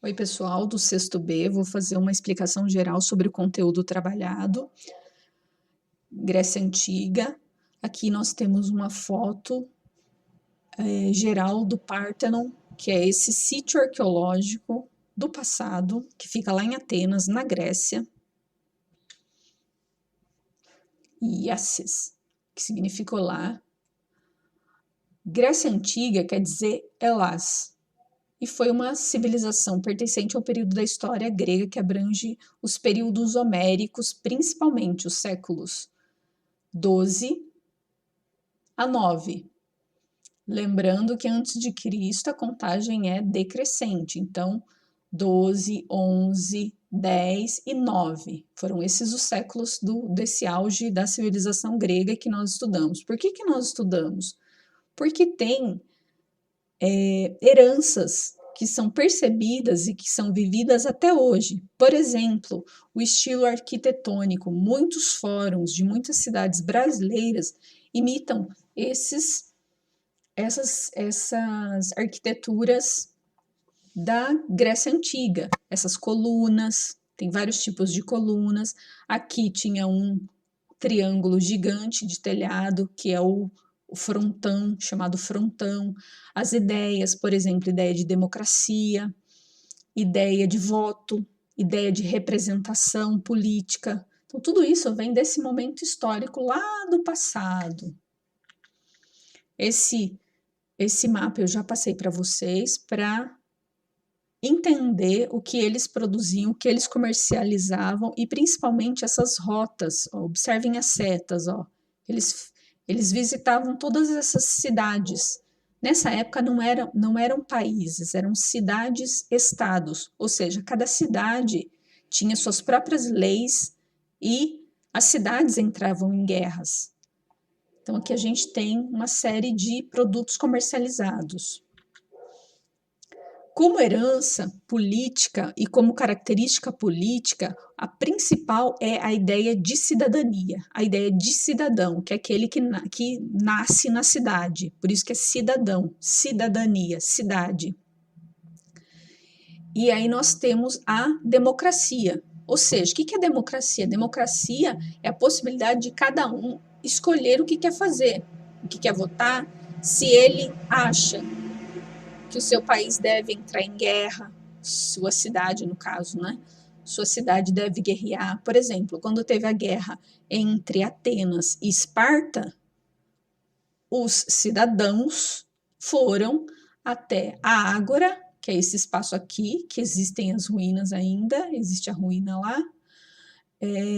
Oi, pessoal do sexto B, vou fazer uma explicação geral sobre o conteúdo trabalhado. Grécia Antiga. Aqui nós temos uma foto geral do Pártenon, que é esse sítio arqueológico do passado, que fica lá em Atenas, na Grécia. Iassis, que significa olá. Grécia Antiga quer dizer Helás, e foi uma civilização pertencente ao período da história grega que abrange os períodos homéricos, principalmente os séculos 12 a 9. Lembrando que antes de Cristo a contagem é decrescente, então 12, 11, 10 e 9. Foram esses os séculos desse auge da civilização grega que nós estudamos. Por que nós estudamos? Porque tem heranças que são percebidas e que são vividas até hoje. Por exemplo, o estilo arquitetônico. Muitos fóruns de muitas cidades brasileiras imitam essas arquiteturas da Grécia Antiga. Essas colunas, tem vários tipos de colunas. Aqui tinha um triângulo gigante de telhado, que é o frontão, chamado frontão. As ideias, por exemplo, ideia de democracia, ideia de voto, ideia de representação política. Então, tudo isso vem desse momento histórico lá do passado. Esse mapa eu já passei para vocês para entender o que eles produziam, o que eles comercializavam e principalmente essas rotas. Ó, observem as setas, ó. Eles visitavam todas essas cidades. Nessa época não eram países, eram cidades-estados, ou seja, cada cidade tinha suas próprias leis e as cidades entravam em guerras. Então aqui a gente tem uma série de produtos comercializados. Como herança política e como característica política, a principal é a ideia de cidadania, a ideia de cidadão, que é aquele que nasce na cidade, por isso que é cidadão, cidadania, cidade. E aí nós temos a democracia, ou seja, o que é democracia? Democracia é a possibilidade de cada um escolher o que quer fazer, o que quer votar, se ele acha que o seu país deve entrar em guerra, sua cidade, no caso, né? Sua cidade deve guerrear. Por exemplo, quando teve a guerra entre Atenas e Esparta, os cidadãos foram até a Ágora, que é esse espaço aqui, que existem as ruínas ainda, existe a ruína lá,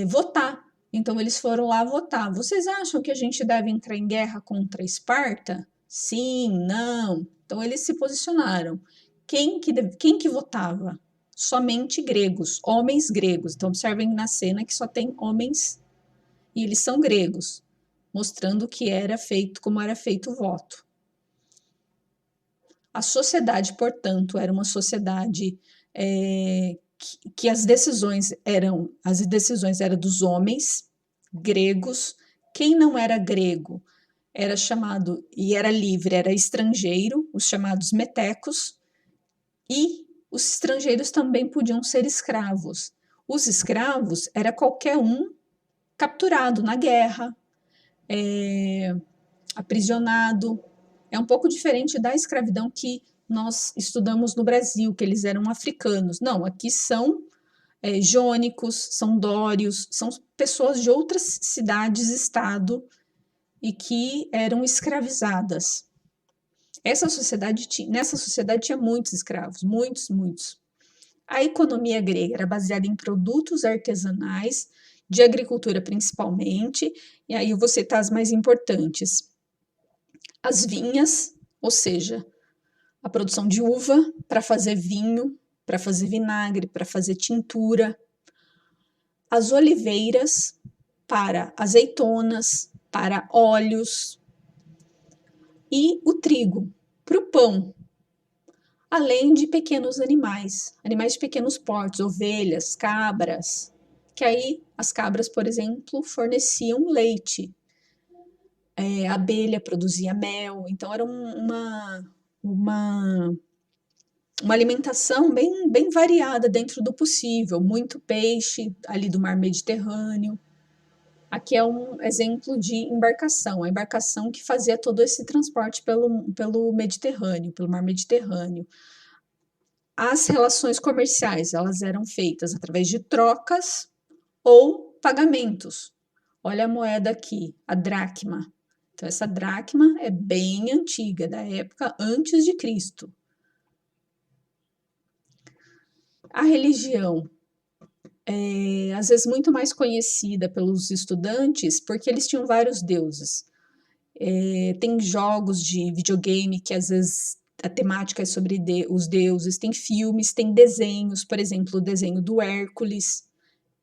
votar. Então, eles foram lá votar. Vocês acham que a gente deve entrar em guerra contra Esparta? Sim, não. Então, eles se posicionaram. Quem que votava? Somente gregos, homens gregos. Então, observem na cena que só tem homens e eles são gregos, mostrando que era feito, como era feito o voto. A sociedade, portanto, era uma sociedade que as decisões eram dos homens gregos. Quem não era grego era chamado, e era livre, era estrangeiro, os chamados metecos, e os estrangeiros também podiam ser escravos. Os escravos era qualquer um capturado na guerra, aprisionado. É um pouco diferente da escravidão que nós estudamos no Brasil, que eles eram africanos. Não, aqui são jônicos, são dórios, são pessoas de outras cidades-estado e que eram escravizadas. Nessa sociedade tinha muitos escravos, muitos. A economia grega era baseada em produtos artesanais, de agricultura principalmente, e aí eu vou citar as mais importantes. As vinhas, ou seja, a produção de uva para fazer vinho, para fazer vinagre, para fazer tintura. As oliveiras para azeitonas, para óleos. E o trigo para o pão, além de pequenos animais de pequenos portes, ovelhas, cabras, que aí as cabras, por exemplo, forneciam leite. A abelha produzia mel, então era uma uma alimentação bem variada dentro do possível, muito peixe ali do mar Mediterrâneo. Aqui é um exemplo de embarcação, a embarcação que fazia todo esse transporte pelo Mediterrâneo, pelo mar Mediterrâneo. As relações comerciais, elas eram feitas através de trocas ou pagamentos. Olha a moeda aqui, a dracma. Então, essa dracma é bem antiga, da época antes de Cristo. A religião é, às vezes, muito mais conhecida pelos estudantes porque eles tinham vários deuses. Tem jogos de videogame que, às vezes, a temática é sobre os deuses, tem filmes, tem desenhos, por exemplo, o desenho do Hércules,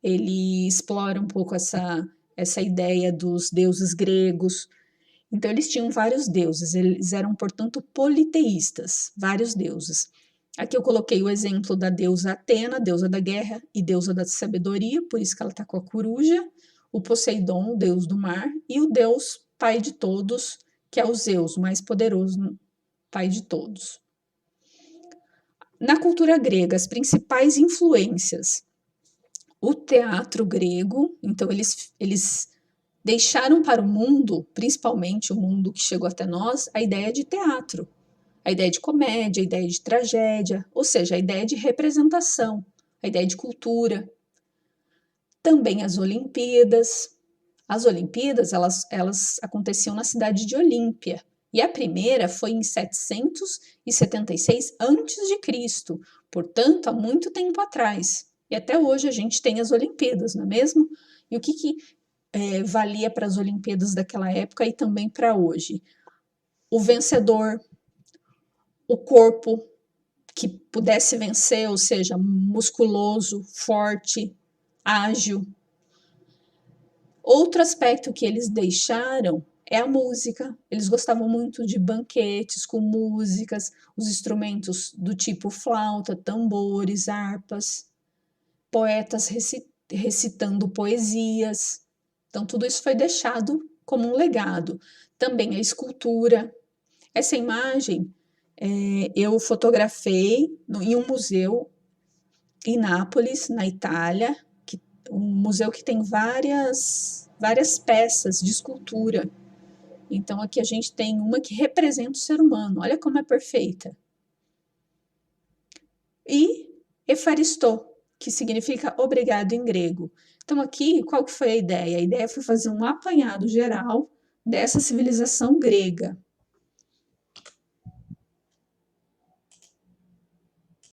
ele explora um pouco essa ideia dos deuses gregos. Então, eles tinham vários deuses, eles eram, portanto, politeístas, vários deuses. Aqui eu coloquei o exemplo da deusa Atena, deusa da guerra e deusa da sabedoria, por isso que ela está com a coruja, o Poseidon, o deus do mar, e o deus pai de todos, que é o Zeus, o mais poderoso pai de todos. Na cultura grega, as principais influências, o teatro grego, então eles deixaram para o mundo, principalmente o mundo que chegou até nós, a ideia de teatro, a ideia de comédia, a ideia de tragédia, ou seja, a ideia de representação, a ideia de cultura. Também as Olimpíadas. As Olimpíadas, elas aconteciam na cidade de Olímpia, e a primeira foi em 776 a.C., portanto, há muito tempo atrás. E até hoje a gente tem as Olimpíadas, não é mesmo? E o que valia para as Olimpíadas daquela época e também para hoje? O vencedor, o corpo que pudesse vencer, ou seja, musculoso, forte, ágil. Outro aspecto que eles deixaram é a música. Eles gostavam muito de banquetes com músicas, os instrumentos do tipo flauta, tambores, harpas, poetas recitando poesias. Então, tudo isso foi deixado como um legado. Também a escultura. Essa imagem eu fotografei em um museu em Nápoles, na Itália, um museu que tem várias peças de escultura. Então, aqui a gente tem uma que representa o ser humano. Olha como é perfeita. E Efaristô, que significa obrigado em grego. Então, aqui, qual que foi a ideia? A ideia foi fazer um apanhado geral dessa civilização grega.